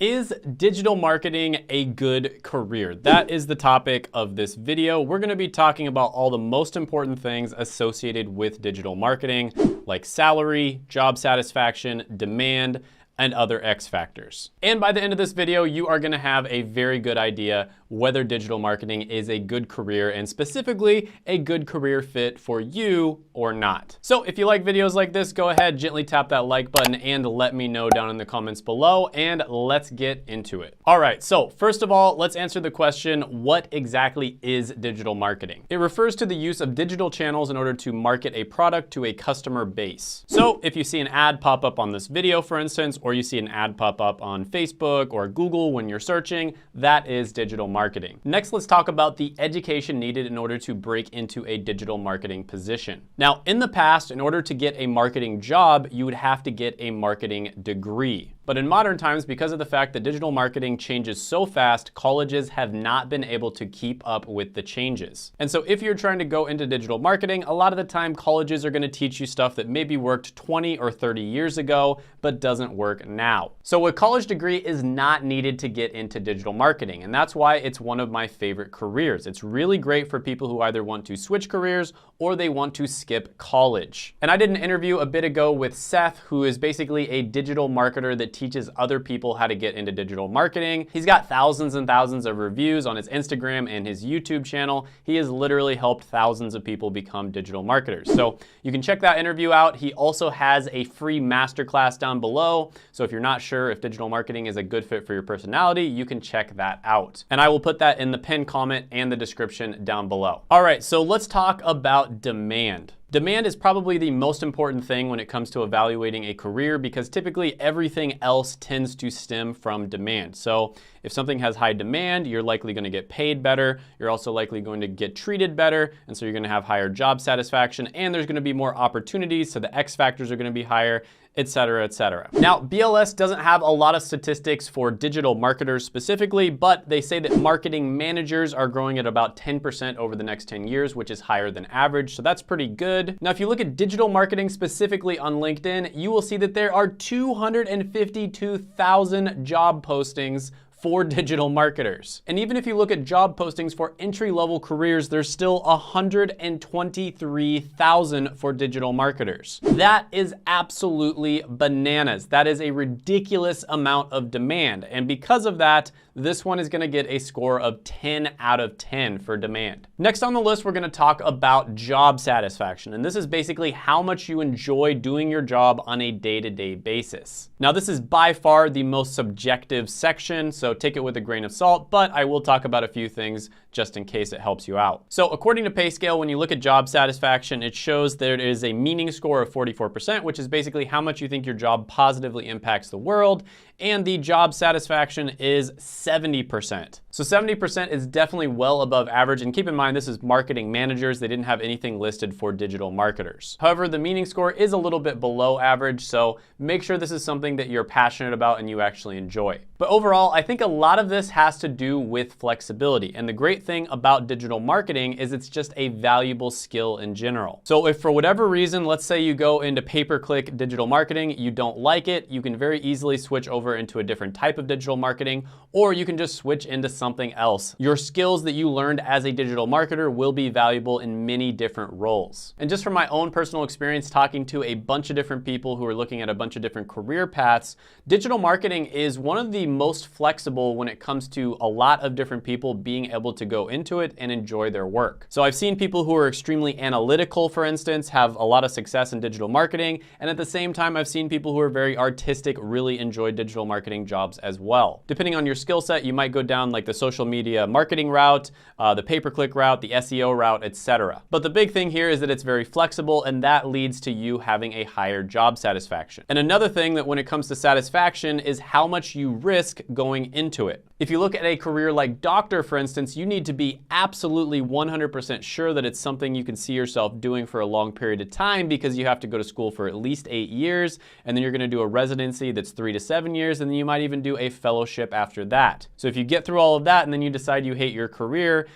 Is digital marketing a good career? That is the topic of this video. We're going to be talking about all the most important things associated with digital marketing, like salary, job satisfaction, demand, and other X factors. And by the end of this video, you are gonna have a very good idea whether digital marketing is a good career and specifically a good career fit for you or not. So if you like videos like this, go ahead, gently tap that like button and let me know down in the comments below, and let's get into it. All right, so first of all, let's answer the question, what exactly is digital marketing? It refers to the use of digital channels in order to market a product to a customer base. So if you see an ad pop up on this video, for instance, or you see an ad pop up on Facebook or Google when you're searching, that is digital marketing. Next, let's talk about the education needed in order to break into a digital marketing position. Now, in the past, in order to get a marketing job, you would have to get a marketing degree. But in modern times, because of the fact that digital marketing changes so fast, colleges have not been able to keep up with the changes. And so if you're trying to go into digital marketing, a lot of the time colleges are going to teach you stuff that maybe worked 20 or 30 years ago, but doesn't work now. So a college degree is not needed to get into digital marketing. And that's why it's one of my favorite careers. It's really great for people who either want to switch careers or they want to skip college. And I did an interview a bit ago with Seth, who is basically a digital marketer that teaches other people how to get into digital marketing. He's got thousands and thousands of reviews on his Instagram and his YouTube channel. He has literally helped thousands of people become digital marketers. So you can check that interview out. He also has a free masterclass down below. So if you're not sure if digital marketing is a good fit for your personality, you can check that out. And I will put that in the pinned comment and the description down below. All right, so let's talk about demand. Demand is probably the most important thing when it comes to evaluating a career because typically everything else tends to stem from demand. So if something has high demand, you're likely going to get paid better. You're also likely going to get treated better. And so you're going to have higher job satisfaction and there's going to be more opportunities. So the X factors are going to be higher, et cetera, et cetera. Now, BLS doesn't have a lot of statistics for digital marketers specifically, but they say that marketing managers are growing at about 10% over the next 10 years, which is higher than average. So that's pretty good. Now, if you look at digital marketing specifically on LinkedIn, you will see that there are 252,000 job postings for digital marketers. And even if you look at job postings for entry-level careers, there's still 123,000 for digital marketers. That is absolutely bananas. That is a ridiculous amount of demand. And because of that, this one is gonna get a score of 10 out of 10 for demand. Next on the list, we're gonna talk about job satisfaction. And this is basically how much you enjoy doing your job on a day-to-day basis. Now, this is by far the most subjective section, so take it with a grain of salt, but I will talk about a few things just in case it helps you out. So according to PayScale, when you look at job satisfaction, it shows there is a meaning score of 44%, which is basically how much you think your job positively impacts the world, and the job satisfaction is 70%. So 70% is definitely well above average, and keep in mind this is marketing managers. They didn't have anything listed for digital marketers. However, the meaning score is a little bit below average, so make sure this is something that you're passionate about and you actually enjoy. But overall, I think a lot of this has to do with flexibility, and the great thing about digital marketing is it's just a valuable skill in general. So if for whatever reason, let's say you go into pay-per-click digital marketing, you don't like it, you can very easily switch over into a different type of digital marketing, or you can just switch into something else. Your skills that you learned as a digital marketer will be valuable in many different roles. And just from my own personal experience talking to a bunch of different people who are looking at a bunch of different career paths, digital marketing is one of the most flexible when it comes to a lot of different people being able to go into it and enjoy their work. So I've seen people who are extremely analytical, for instance, have a lot of success in digital marketing. And at the same time, I've seen people who are very artistic really enjoy digital marketing jobs as well. Depending on your skill set, you might go down like the social media marketing route, the pay-per-click route, the SEO route, etc. But the big thing here is that it's very flexible, and that leads to you having a higher job satisfaction. And another thing that when it comes to satisfaction is how much you risk going into it. If you look at a career like doctor, for instance, you need to be absolutely 100% sure that it's something you can see yourself doing for a long period of time, because you have to go to school for at least 8 years, and then you're gonna do a residency that's 3 to 7 years, and then you might even do a fellowship after that. So if you get through all of that and then you decide you hate your career,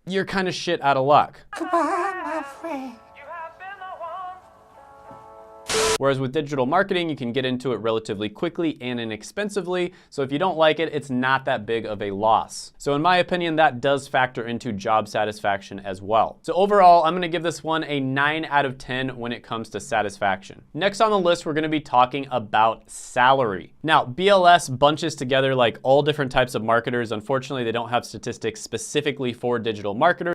you're kind of shit out of luck. Goodbye, my friend. Whereas with digital marketing, you can get into it relatively quickly and inexpensively. So if you don't like it, it's not that big of a loss. So in my opinion, that does factor into job satisfaction as well. So overall, I'm gonna give this one a 9 out of 10 when it comes to satisfaction. Next on the list, we're gonna be talking about salary. Now, BLS bunches together like all different types of marketers. Unfortunately, they don't have statistics specifically for digital marketers.